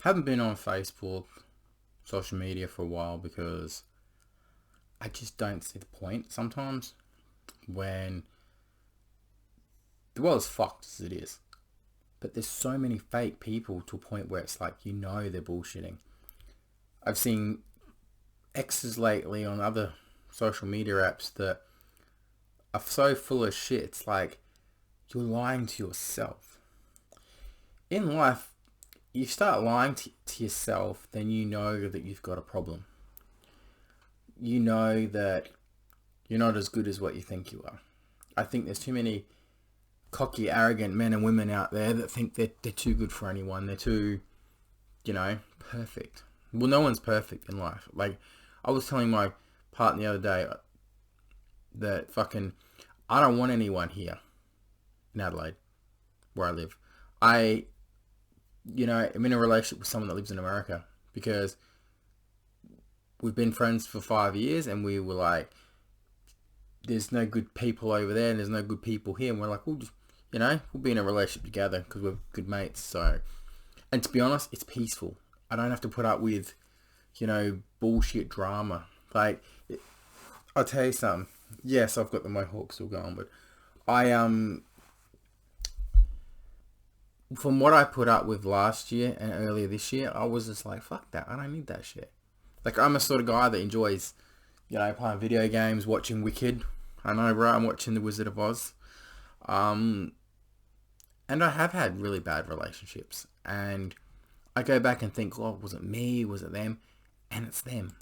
Haven't been on Facebook, social media for a while because I just don't see the point sometimes when the world's fucked as it is. But there's so many fake people to a point where it's like, they're bullshitting. I've seen exes lately on other social media apps that are so full of shit. It's like, you're lying to yourself. In life, you start lying to yourself, then you know that you've got a problem. You know that you're not as good as what you think you are. I think there's too many cocky, arrogant men and women out there that think they're too good for anyone. They're too, perfect. Well, no one's perfect in life. Like, I was telling my partner the other day that I don't want anyone here in Adelaide, where I live. I'm in a relationship with someone that lives in America because we've been friends for 5 years and we were like, there's no good people over there and there's no good people here. And we're like, we'll just, we'll be in a relationship together because we're good mates. So, and to be honest, it's peaceful. I don't have to put up with, bullshit drama. Like, I'll tell you something. Yes, I've got the mohawk still going, but from what I put up with last year and earlier this year, I was just like, fuck that. I don't need that shit. Like, I'm a sort of guy that enjoys, playing video games, watching Wicked. I know, bro, I'm watching The Wizard of Oz. And I have had really bad relationships. And I go back and think, oh, was it me? Was it them? And it's them.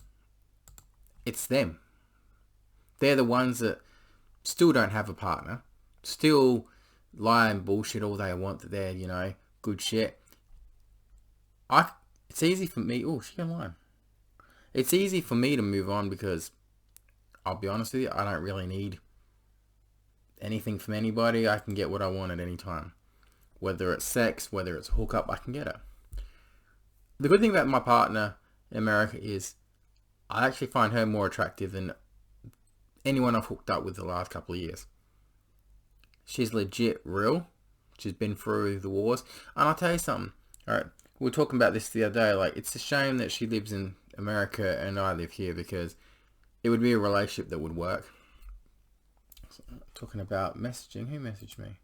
It's them. They're the ones that still don't have a partner. Still lie and bullshit all they want that they're, good shit. It's easy for me. Oh, she can lie. It's easy for me to move on because I'll be honest with you, I don't really need anything from anybody. I can get what I want at any time. Whether it's sex, whether it's hookup, I can get it. The good thing about my partner in America is I actually find her more attractive than anyone I've hooked up with the last couple of years. She's legit real. She's been through the wars. And I'll tell you something. Alright, we were talking about this the other day. Like, it's a shame that she lives in America and I live here because it would be a relationship that would work. So, talking about messaging. Who messaged me?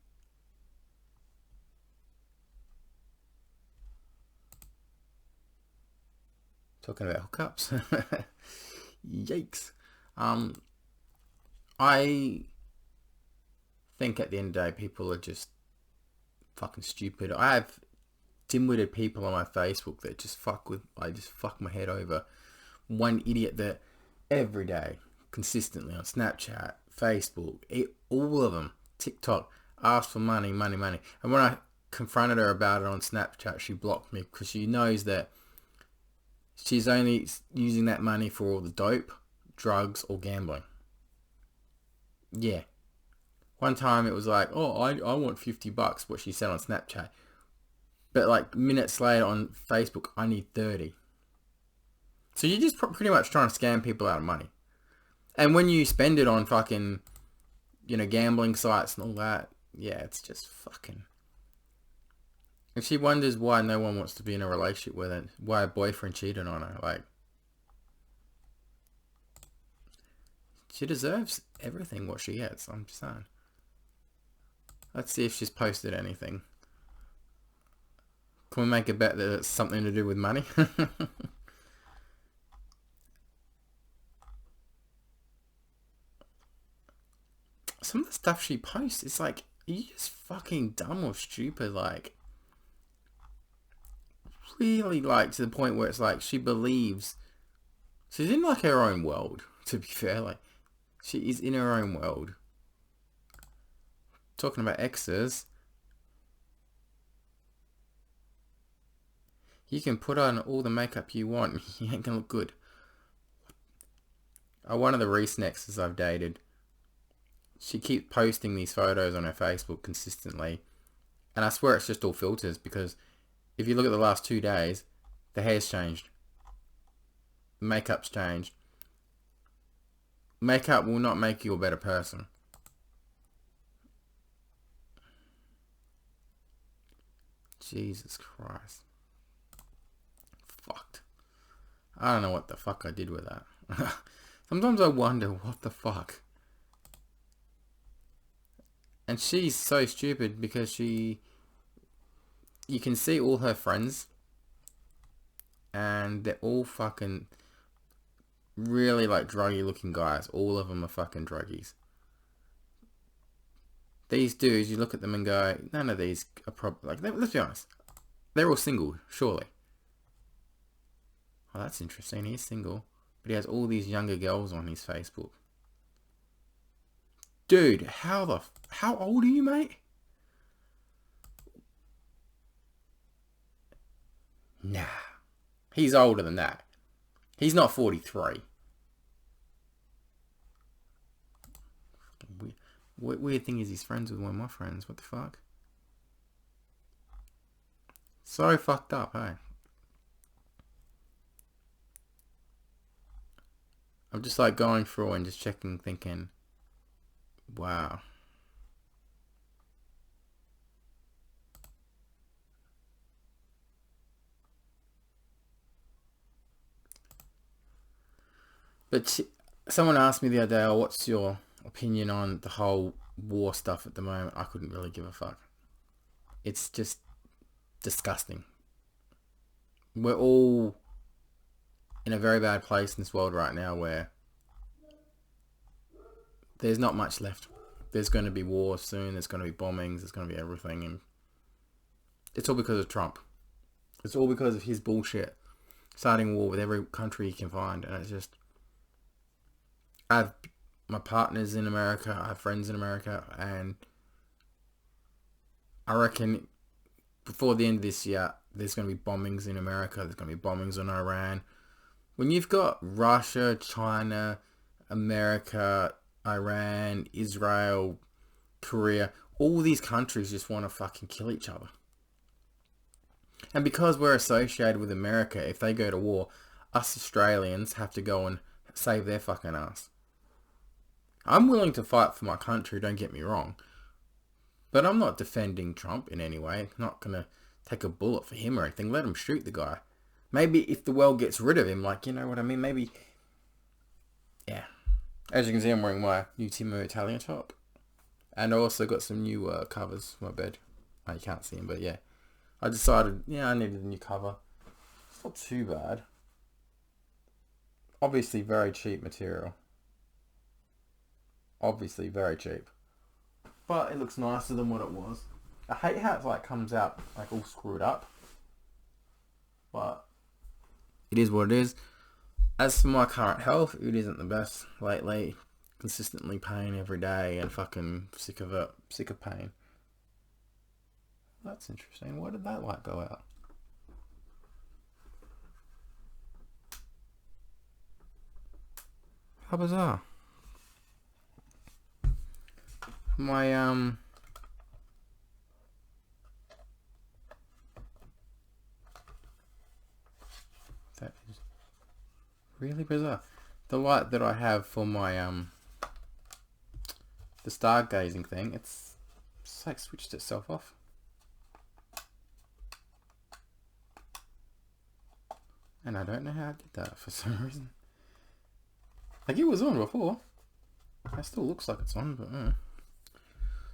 Talking about hookups. Yikes. I think at the end of the day, people are just fucking stupid. I have dim-witted people on my Facebook that just fuck my head over. One idiot that every day, consistently on Snapchat, Facebook, all of them, TikTok, ask for money. And when I confronted her about it on Snapchat, she blocked me because she knows that she's only using that money for all the dope, drugs, or gambling. Yeah. One time it was like, oh, I want $50, what she said on Snapchat. But like minutes later on Facebook, I need 30. So you're just pretty much trying to scam people out of money. And when you spend it on fucking, gambling sites and all that, yeah, it's just fucking... If she wonders why no one wants to be in a relationship with her, why a boyfriend cheated on her, like... She deserves everything what she gets, I'm just saying. Let's see if she's posted anything. Can we make a bet that it's something to do with money? Some of the stuff she posts, it's like, are you just fucking dumb or stupid? Like, really, like, to the point where it's like, she believes... She's in, like, her own world, to be fair. Like, she is in her own world. Talking about exes... You can put on all the makeup you want. You ain't gonna look good. One of the recent exes I've dated, she keeps posting these photos on her Facebook consistently. And I swear it's just all filters because if you look at the last 2 days, the hair's changed. Makeup's changed. Makeup will not make you a better person. Jesus Christ. I don't know what the fuck I did with that. Sometimes I wonder what the fuck. And she's so stupid because you can see all her friends and they're all fucking really like druggy looking guys. All of them are fucking druggies. These dudes, you look at them and go, none of these are like, let's be honest. They're all single, surely. Oh, that's interesting. He's single. But he has all these younger girls on his Facebook. Dude, how old are you, mate? Nah. He's older than that. He's not 43. Weird thing is he's friends with one of my friends. What the fuck? So fucked up, hey? I'm just like going through and just checking, thinking, wow. But someone asked me the other day, oh, what's your opinion on the whole war stuff at the moment? I couldn't really give a fuck. It's just disgusting. We're all in a very bad place in this world right now where there's not much left. There's going to be war soon. There's going to be bombings. There's going to be everything. And it's all because of Trump. It's all because of his bullshit. Starting war with every country he can find. And it's just... I have my partners in America. I have friends in America. And I reckon before the end of this year, there's going to be bombings in America. There's going to be bombings on Iran. When you've got Russia, China, America, Iran, Israel, Korea, all these countries just want to fucking kill each other. And because we're associated with America, if they go to war, us Australians have to go and save their fucking ass. I'm willing to fight for my country, don't get me wrong. But I'm not defending Trump in any way. I'm not going to take a bullet for him or anything. Let him shoot the guy. Maybe if the world gets rid of him, like, you know what I mean? Maybe, yeah. As you can see, I'm wearing my new Timo Italian top. And I also got some new covers for my bed. Oh, you can't see them, but yeah. I decided, yeah, I needed a new cover. It's not too bad. Obviously, very cheap material. Obviously, very cheap. But it looks nicer than what it was. I hate how it like comes out like all screwed up. But it is what it is. As for my current health, it isn't the best lately. Consistently pain every day and fucking sick of it. Sick of pain. That's interesting. Why did that light go out? How bizarre. My that is really bizarre. The light that I have for my the stargazing thing, it's like switched itself off. And I don't know how I did that for some reason. Like it was on before. It still looks like it's on, but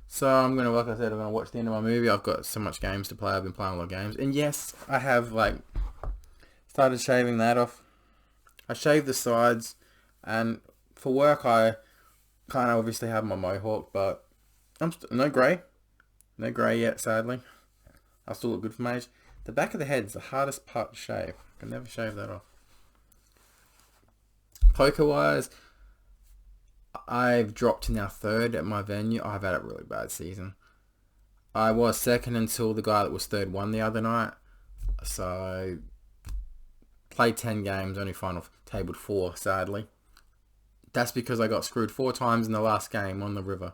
So I'm gonna, like I said, I'm gonna watch the end of my movie. I've got so much games to play. I've been playing a lot of games, and yes, I have like started shaving that off. I shaved the sides, and for work I kind of obviously have my mohawk, but I'm no grey yet, sadly. I still look good for my age. The back of the head is the hardest part to shave. I can never shave that off. Poker wise, I've dropped to now third at my venue. I've had a really bad season. I was second until the guy that was third won the other night. So, played 10 games, only final tabled 4, sadly. That's because I got screwed 4 times in the last game on the river.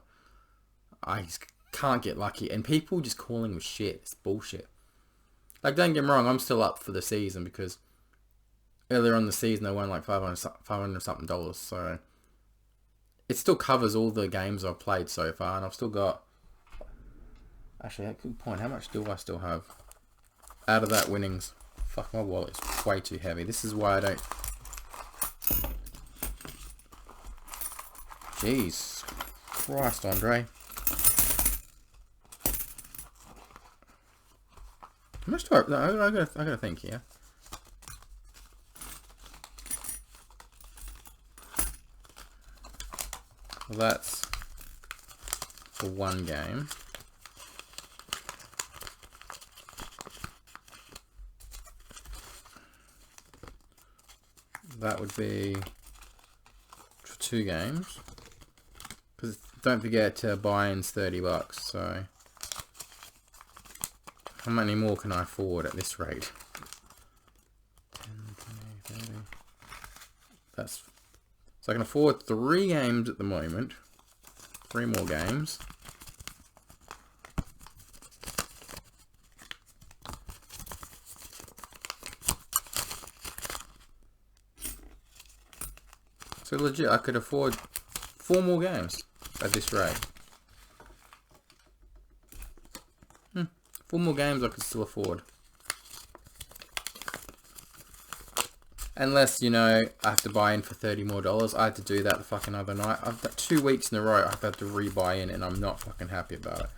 I just can't get lucky. And people just calling me shit. It's bullshit. Like, don't get me wrong, I'm still up for the season because earlier on the season I won like $500 something dollars. So, it still covers all the games I've played so far, and I've still got... Actually, a good point. How much do I still have out of that winnings? Fuck, my wallet's way too heavy. This is why I don't Jeez. Christ, Andre. How much do I... No, I gotta think here. Well, that's for one game. That would be for 2 games. Because don't forget to buy-in's $30, so how many more can I afford at this rate? 10, 20, 30. That's so I can afford 3 games at the moment. 3 more games. So legit, I could afford 4 more games at this rate. 4 more games I could still afford. Unless, you know, I have to buy in for $30 more. I had to do that the fucking other night. I've got 2 weeks in a row I've had to re-buy in, and I'm not fucking happy about it.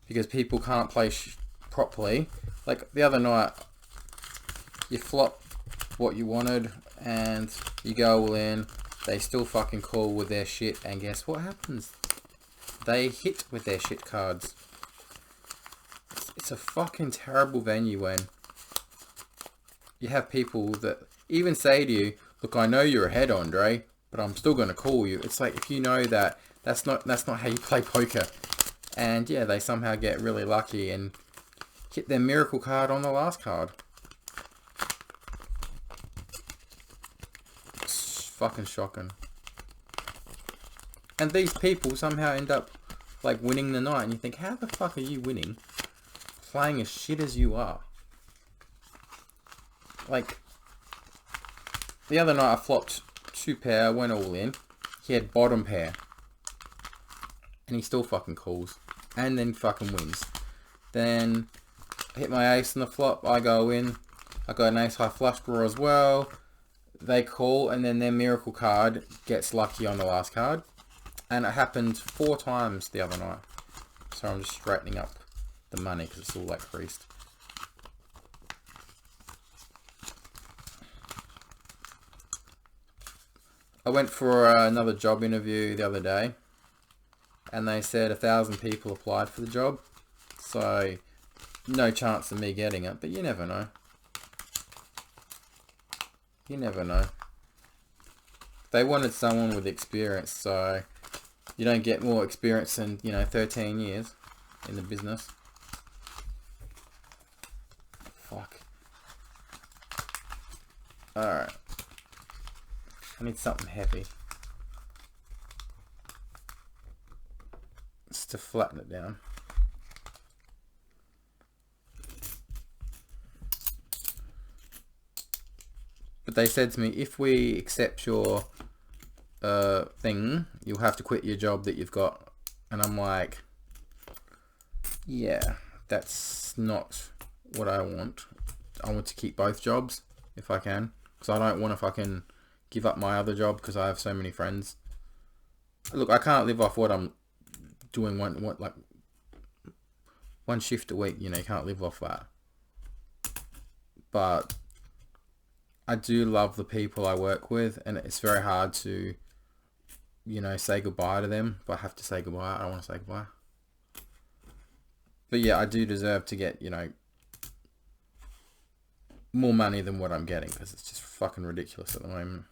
Because people can't play properly. Like, the other night, you flop what you wanted, and you go all in. They still fucking call with their shit, and guess what happens? They hit with their shit cards. It's a fucking terrible venue when you have people that even say to you, look, I know you're ahead, Andre, but I'm still going to call you. It's like, if you know that that's not how you play poker. And yeah, they somehow get really lucky and hit their miracle card on the last card. It's fucking shocking. And these people somehow end up like winning the night, and you think, how the fuck are you winning playing as shit as you are? Like, the other night I flopped 2 pair, went all in. He had bottom pair. And he still fucking calls. And then fucking wins. Then I hit my ace in the flop, I go in. I got an ace high flush draw as well. They call, and then their miracle card gets lucky on the last card. And it happened 4 times the other night. So I'm just straightening up the money because it's all like creased. I went for another job interview the other day, and they said 1,000 people applied for the job, so no chance of me getting it, but you never know. You never know. They wanted someone with experience, so you don't get more experience than, 13 years in the business. Fuck. Alright. I need something heavy. Just to flatten it down. But they said to me, if we accept your thing, you'll have to quit your job that you've got. And I'm like, yeah, that's not what I want. I want to keep both jobs if I can. Because I don't want to fucking give up my other job because I have so many friends. Look, I can't live off what I'm doing one shift a week. You can't live off that. But I do love the people I work with, and it's very hard to, say goodbye to them. But I have to say goodbye. I don't want to say goodbye. But yeah, I do deserve to get, more money than what I'm getting, because it's just fucking ridiculous at the moment.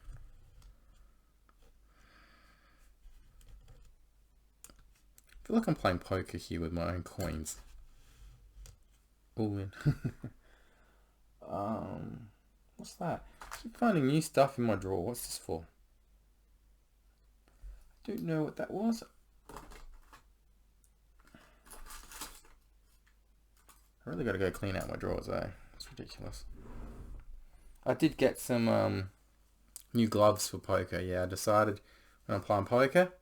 I feel like I'm playing poker here with my own coins. All in. What's that? I keep finding new stuff in my drawer. What's this for? I don't know what that was. I really got to go clean out my drawers, eh? It's ridiculous. I did get some new gloves for poker. Yeah, I decided when I'm playing poker.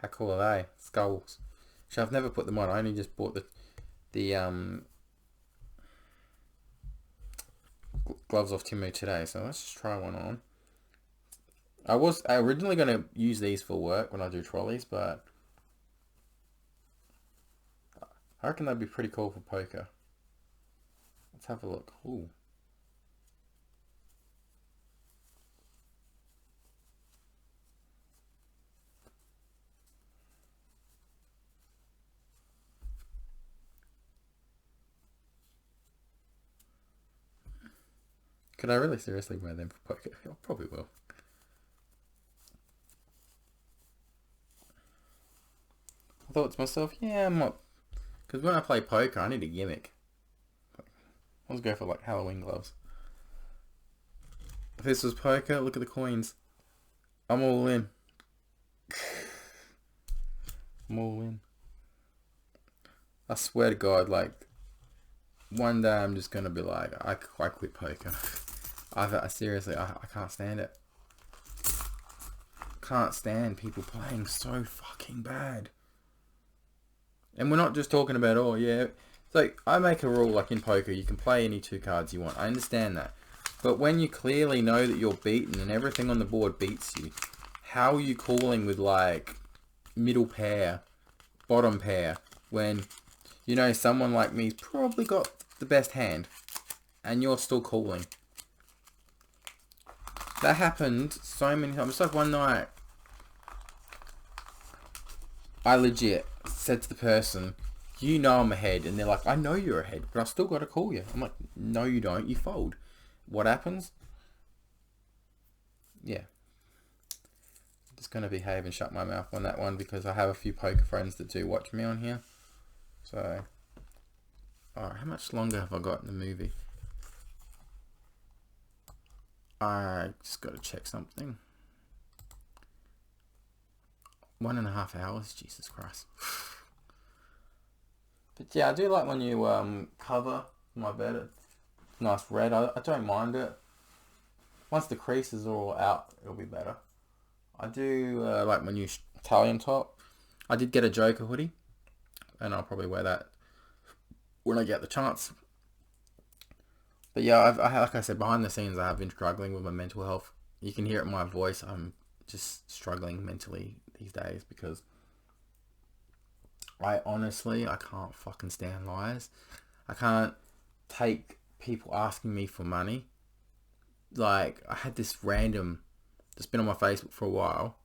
How cool are they? Skulls. Actually, I've never put them on. I only just bought the gloves off Temu today. So let's just try one on. I was originally going to use these for work when I do trolleys, but I reckon that'd be pretty cool for poker. Let's have a look. Ooh. Could I really seriously wear them for poker? I probably will. I thought to myself, yeah, I'm not... Because when I play poker, I need a gimmick. Let's go for like Halloween gloves. If this was poker, look at the coins. I'm all in. I'm all in. I swear to God, like, one day I'm just going to be like, I quit poker. Seriously, I can't stand it. Can't stand people playing so fucking bad. And we're not just talking about, oh yeah, it's like, I make a rule like in poker, you can play any 2 cards you want. I understand that. But when you clearly know that you're beaten and everything on the board beats you, how are you calling with like middle pair, bottom pair, when you know someone like me's probably got the best hand and you're still calling? That happened so many times. It's like one night, I legit said to the person, you know I'm ahead. And they're like, I know you're ahead, but I still got to call you. I'm like, no you don't, you fold. What happens? Yeah. I'm just going to behave and shut my mouth on that one because I have a few poker friends that do watch me on here. So, alright, how much longer have I got in the movie? I just got to check something. 1.5 hours, Jesus Christ. But yeah, I do like when you cover my bed. It's nice red. I don't mind it. Once the creases are all out, it'll be better. I do like my new Italian top. I did get a Joker hoodie, and I'll probably wear that when I get the chance. But yeah, like I said, behind the scenes, I have been struggling with my mental health. You can hear it in my voice. I'm just struggling mentally these days because I can't fucking stand lies. I can't take people asking me for money. Like, I had this random that's been on my Facebook for a while.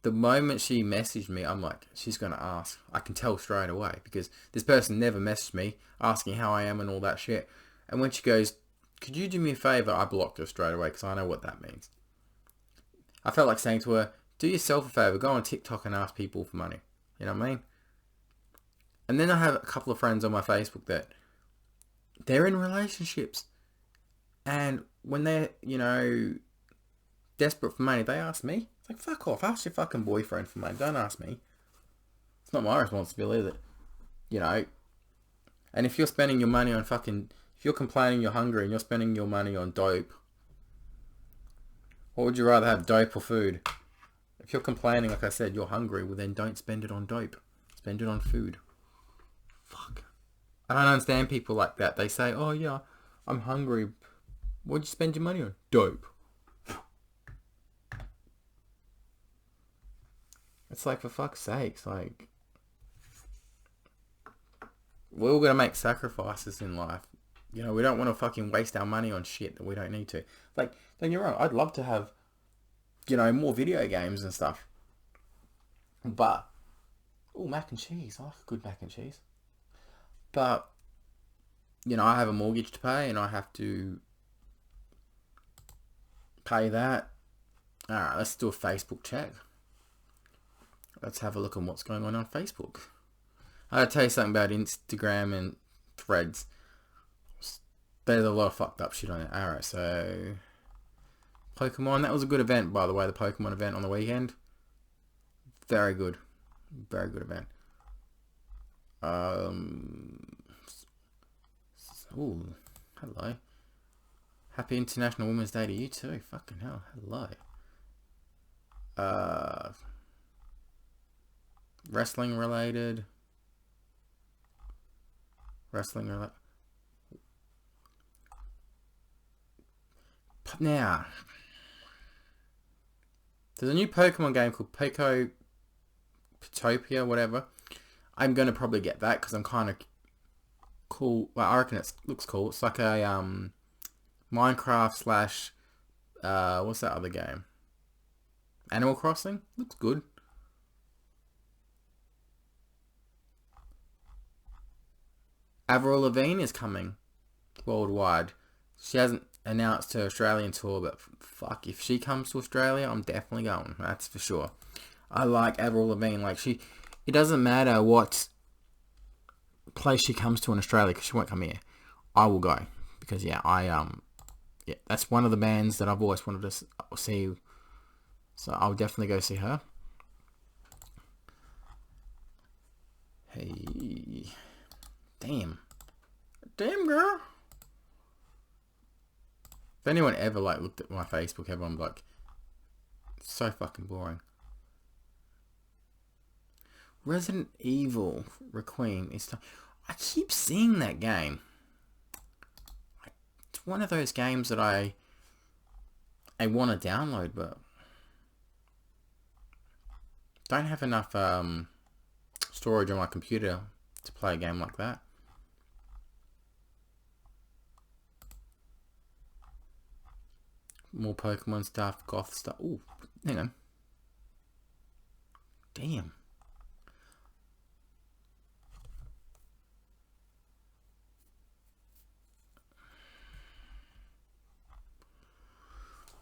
The moment she messaged me, I'm like, she's going to ask. I can tell straight away because this person never messaged me asking how I am and all that shit. And when she goes, could you do me a favor? I blocked her straight away because I know what that means. I felt like saying to her, do yourself a favor, go on TikTok and ask people for money. You know what I mean? And then I have a couple of friends on my Facebook that they're in relationships. And when they're, you know, desperate for money, they ask me. It's like, fuck off. Ask your fucking boyfriend for money. Don't ask me. It's not my responsibility, is it? You know. And if you're spending your money on fucking... If you're complaining you're hungry and you're spending your money on dope, what would you rather have, dope or food? If you're complaining, like I said, you're hungry, well then don't spend it on dope. Spend it on food. Fuck. I don't understand people like that. They say, oh yeah, I'm hungry. What'd you spend your money on? Dope. It's like, for fuck's sakes, like... We're all gonna make sacrifices in life. You know, we don't want to fucking waste our money on shit that we don't need to. Like, don't get me wrong, I'd love to have, you know, more video games and stuff. But, oh, mac and cheese. I like a good mac and cheese. But, you know, I have a mortgage to pay and I have to pay that. Alright, let's do a Facebook check. Let's have a look at what's going on Facebook. I gotta tell you something about Instagram and Threads. There's a lot of fucked up shit on it. Alright, so... Pokemon, that was a good event, by the way, the Pokemon event on the weekend. Very good. Very good event. Ooh, hello. Happy International Women's Day to you too. Fucking hell, hello. Wrestling related. Now, There's a new Pokemon game called Potopia, whatever. I'm going to probably get that because I'm kind of cool. Well, I reckon it looks cool. It's like a Minecraft slash what's that other game? Animal Crossing. Looks good. Avril Lavigne is coming worldwide. She hasn't announced her Australian tour, but fuck, if she comes to Australia, I'm definitely going. That's for sure. I like Avril Lavigne. Like it doesn't matter what place she comes to in Australia because she won't come here. I will go because yeah, that's one of the bands that I've always wanted to see. So I'll definitely go see her. Hey, damn girl. If anyone ever looked at my Facebook, everyone's like, it's so fucking boring. Resident Evil Requiem is. I keep seeing that game. It's one of those games that I want to download, but don't have enough storage on my computer to play a game like that. More Pokemon stuff, goth stuff. Ooh, hang on. Damn.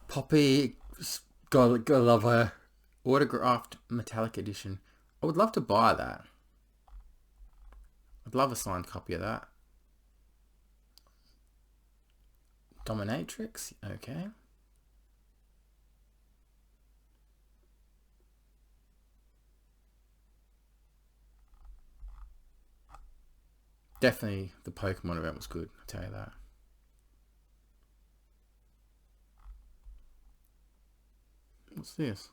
Poppy, gotta love her. Autographed Metallic Edition. I would love to buy that. I'd love a signed copy of that. Dominatrix, okay. Definitely the Pokemon event was good, I'll tell you that. What's this?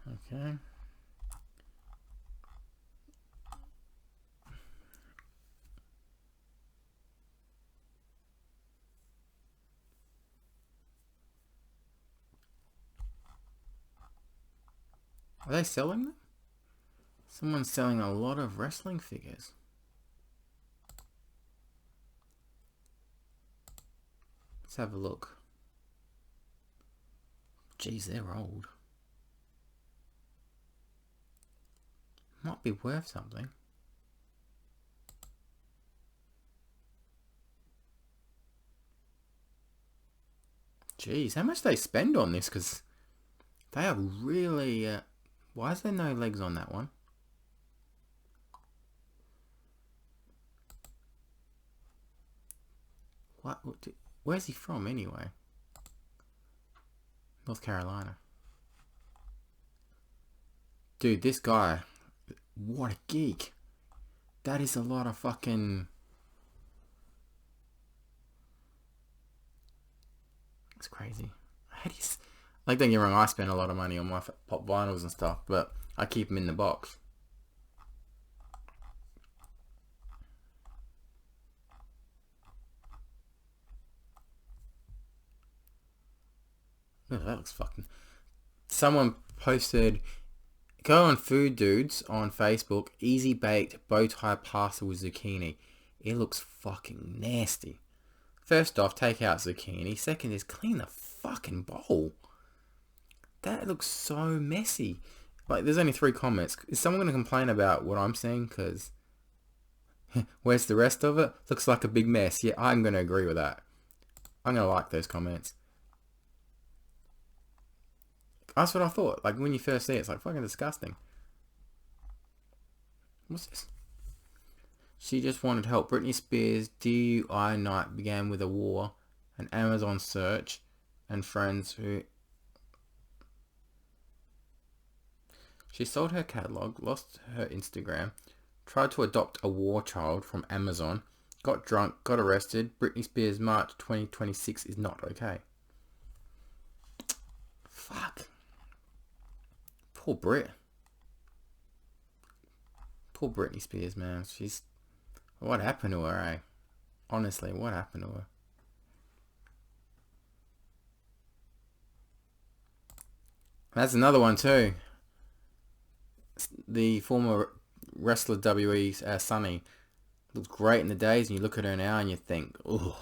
Okay. Are they selling them? Someone's selling a lot of wrestling figures. Let's have a look. Jeez, they're old. Might be worth something. Jeez, how much they spend on this? Because they are really... why is there no legs on that one? Where's he from anyway? North Carolina. Dude, this guy... what a geek. That is a lot of fucking... it's crazy. How do you... like, don't get me wrong, I spend a lot of money on my pop vinyls and stuff, but I keep them in the box. Oh, that looks fucking... someone posted... go on Food Dudes on Facebook. Easy baked bow tie pasta with zucchini. It looks fucking nasty. First off, take out zucchini. Second is clean the fucking bowl. That looks so messy. Like, there's only 3 comments. Is someone going to complain about what I'm saying? Because where's the rest of it? Looks like a big mess. Yeah, I'm going to agree with that. I'm going to like those comments. That's what I thought. Like, when you first see it, it's like fucking disgusting. What's this? She just wanted help. Britney Spears' DUI night began with a war, an Amazon search, and friends who... she sold her catalogue, lost her Instagram, tried to adopt a war child from Amazon, got drunk, got arrested. Britney Spears' March 2026 is not okay. Fuck. Poor Brit. Poor Britney Spears, man. She's... what happened to her, eh? Honestly, what happened to her? That's another one too. The former wrestler WE's Sunny looked great in the days, and you look at her now and you think, ugh,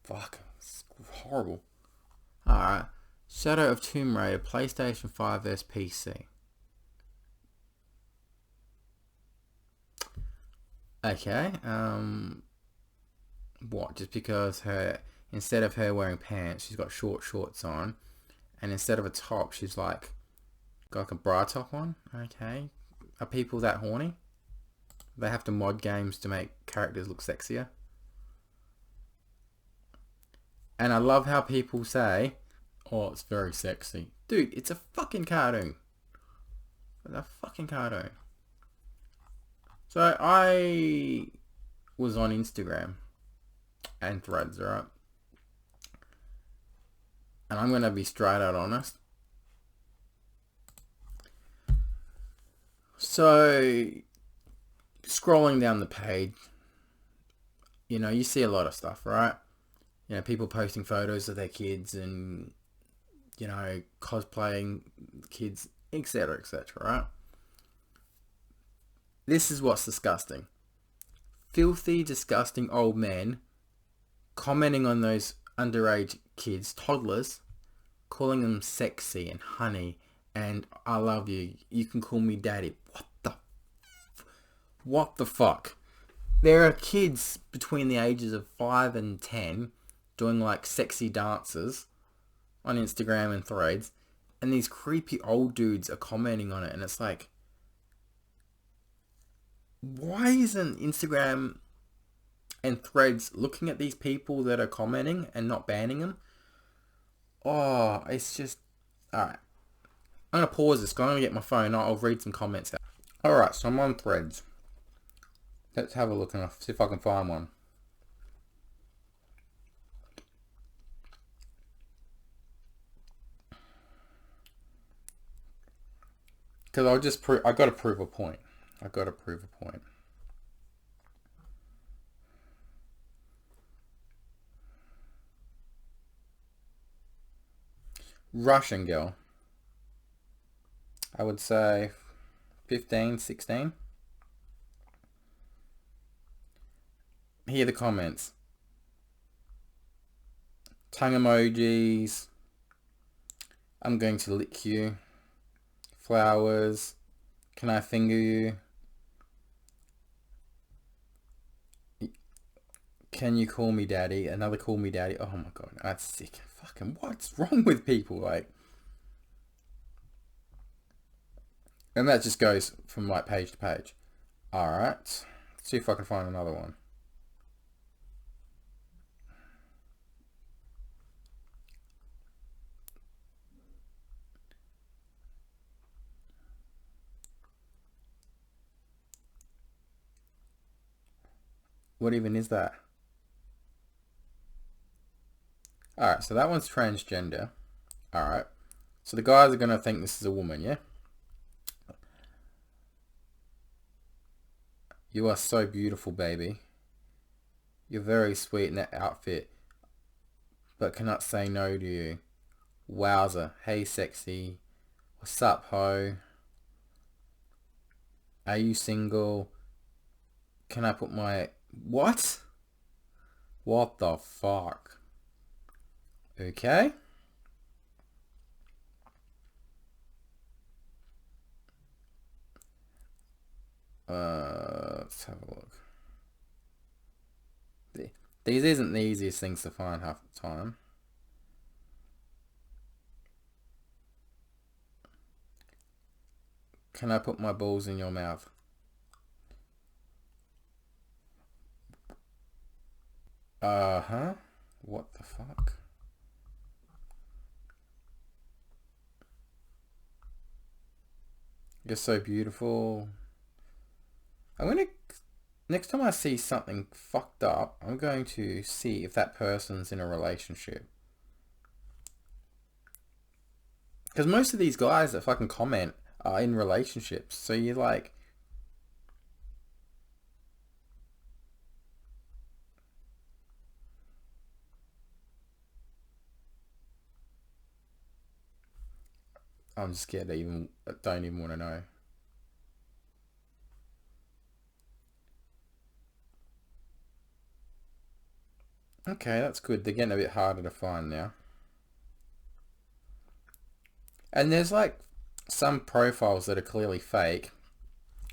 fuck, it's horrible. Alright. Shadow of Tomb Raider, PlayStation 5 vs PC. Okay, what? Just because instead of her wearing pants, she's got short shorts on, and instead of a top, she's got like a bra top on? Okay. Are people that horny? They have to mod games to make characters look sexier? And I love how people say, oh, it's very sexy. Dude, it's a fucking cartoon. It's a fucking cartoon. So I was on Instagram and Threads, right? And I'm going to be straight out honest. So, scrolling down the page, you see a lot of stuff, right? People posting photos of their kids and, cosplaying kids, etc., etc., right? This is what's disgusting. Filthy, disgusting old men commenting on those underage kids, toddlers, calling them sexy and honey and I love you. You can call me daddy. What the fuck? There are kids between the ages of 5 and 10 doing like sexy dances on Instagram and Threads, and these creepy old dudes are commenting on it, and it's like, why isn't Instagram and Threads looking at these people that are commenting and not banning them? Oh, it's just... Alright. I'm going to pause this. I'm going to get my phone. I'll read some comments out. Alright, so I'm on Threads. Let's have a look and see if I can find one. Because I'll just prove... I got to prove a point. Russian girl. I would say 15, 16. Here are the comments. Tongue emojis. I'm going to lick you. Flowers. Can I finger you? Can you call me daddy? Another call me daddy. Oh my god, that's sick. Fucking what's wrong with people? Like, and that just goes from like page to page. Alright. Let's see if I can find another one. What even is that? Alright, so that one's transgender. Alright. So the guys are going to think this is a woman, yeah? You are so beautiful, baby. You're very sweet in that outfit, but cannot say no to you. Wowza. Hey, sexy. What's up, ho? Are you single? Can I put my... What? What the fuck? Okay. Let's have a look. These isn't the easiest things to find half the time. Can I put my balls in your mouth? Uh-huh. What the fuck? You're so beautiful. Next time I see something fucked up, I'm going to see if that person's in a relationship. Because most of these guys that fucking comment are in relationships. So you're like... I'm scared to even, I don't even want to know. Okay, that's good. They're getting a bit harder to find now. And there's like some profiles that are clearly fake.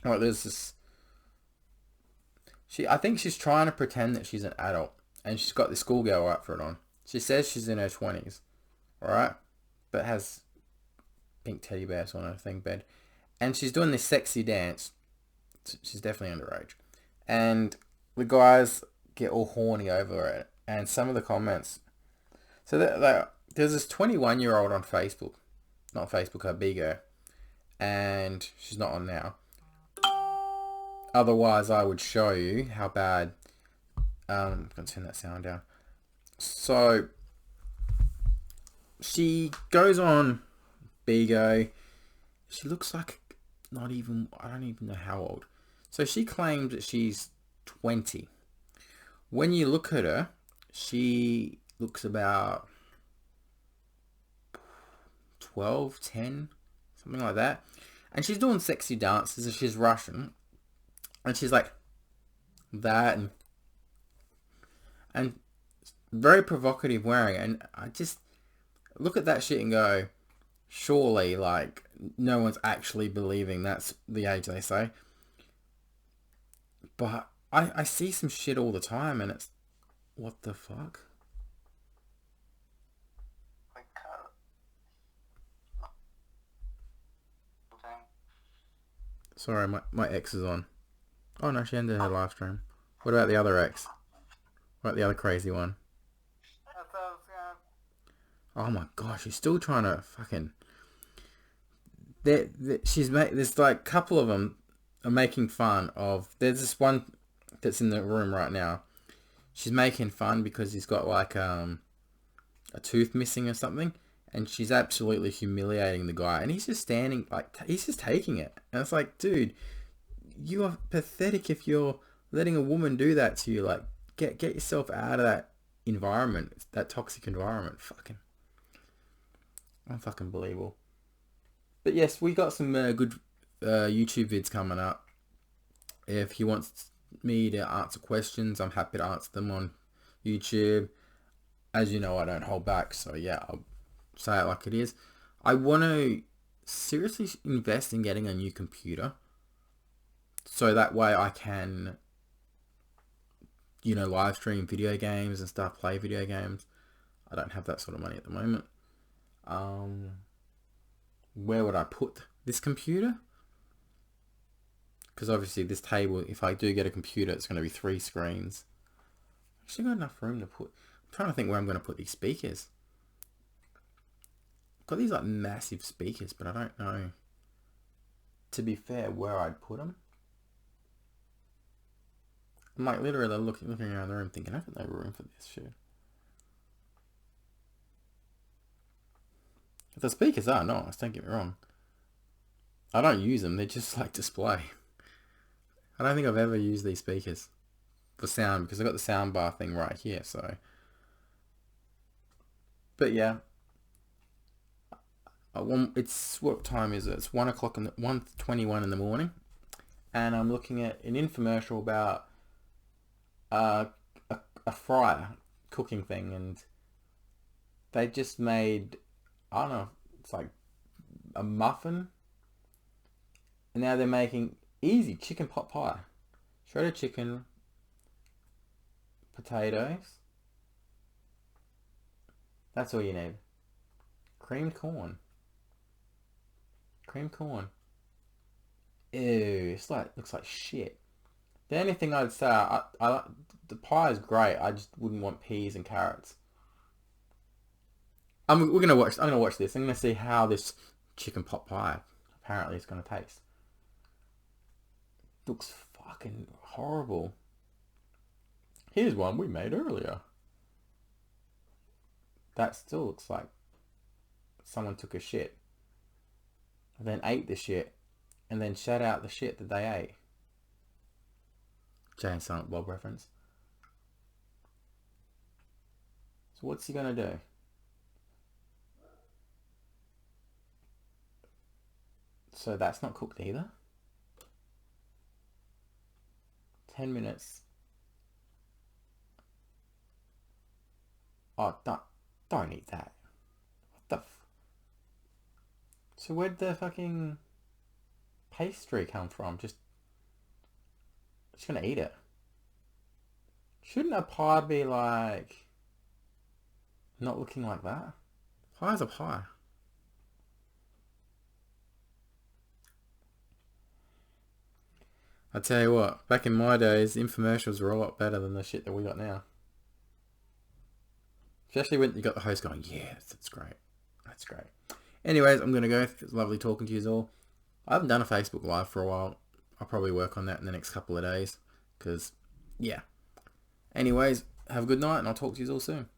Like there's this, I think she's trying to pretend that she's an adult, and she's got the schoolgirl outfit on. She says she's in her 20s, alright? But has pink teddy bears on her thing bed. And she's doing this sexy dance. She's definitely underage. And the guys get all horny over it. And some of the comments. So there's this 21-year-old on Facebook. Not Facebook, her Bigo. And she's not on now. Otherwise, I would show you how bad. I'm going to turn that sound down. So, she goes on Bigo. She looks like not even, I don't even know how old. So she claims that she's 20. When you look at her, she looks about 12, 10, something like that. And she's doing sexy dances and she's Russian. And she's like that and very provocative wearing. And I just look at that shit and go, surely, like, no one's actually believing that's the age they say. But I see some shit all the time and it's, what the fuck? Sorry, my ex is on. Oh no, she ended her live stream. What about the other ex? What about the other crazy one? Oh my gosh, she's still trying to fucking... She's made... There's like a couple of them are making fun of... There's this one that's in the room right now. She's making fun because he's got like a tooth missing or something. And she's absolutely humiliating the guy. And he's just standing, like, he's just taking it. And it's like, dude, you are pathetic if you're letting a woman do that to you. Like, get yourself out of that environment, that toxic environment. Fucking unbelievable. But yes, we got some good YouTube vids coming up. If he wants me to answer questions, I'm happy to answer them on YouTube. As you know, I don't hold back. So yeah, I'll say it like it is. I want to seriously invest in getting a new computer. So that way I can, you know, live stream video games and stuff, play video games. I don't have that sort of money at the moment. Where would I put this computer? Because obviously this table, if I do get a computer, it's going to be 3 screens. Actually got enough room to put... I'm trying to think where I'm going to put these speakers. I've got these like massive speakers, but I don't know, to be fair, where I'd put them. I'm like literally looking around the room thinking, I've got no room for this shit. The speakers are nice, don't get me wrong. I don't use them, they're just like display. I don't think I've ever used these speakers for sound because I've got the sound bar thing right here, so. But yeah. It's, what time is it? It's 1 o'clock, 1:21 in the morning. And I'm looking at an infomercial about a fryer cooking thing, and they just made, I don't know, it's like a muffin, and now they're making easy chicken pot pie. Shredded chicken, potatoes, that's all you need. Creamed corn. Ew, it's like, looks like shit. The only thing I'd say, the pie is great, I just wouldn't want peas and carrots. I'm gonna watch this. I'm gonna see how this chicken pot pie apparently is gonna taste. Looks fucking horrible. Here's one we made earlier. That still looks like someone took a shit, and then ate the shit, and then shat out the shit that they ate. Jay and Silent Bob reference. So what's he gonna do? So that's not cooked either. 10 minutes. Oh, don't eat that. What the So where'd the fucking pastry come from? Just gonna eat it. Shouldn't a pie be like not looking like that? Pie's a pie. I tell you what, back in my days, infomercials were a lot better than the shit that we got now. Especially when you got the host going, yes, that's great. That's great. Anyways, I'm going to go. It's lovely talking to you all. I haven't done a Facebook Live for a while. I'll probably work on that in the next couple of days. Because, yeah. Anyways, have a good night and I'll talk to you all soon.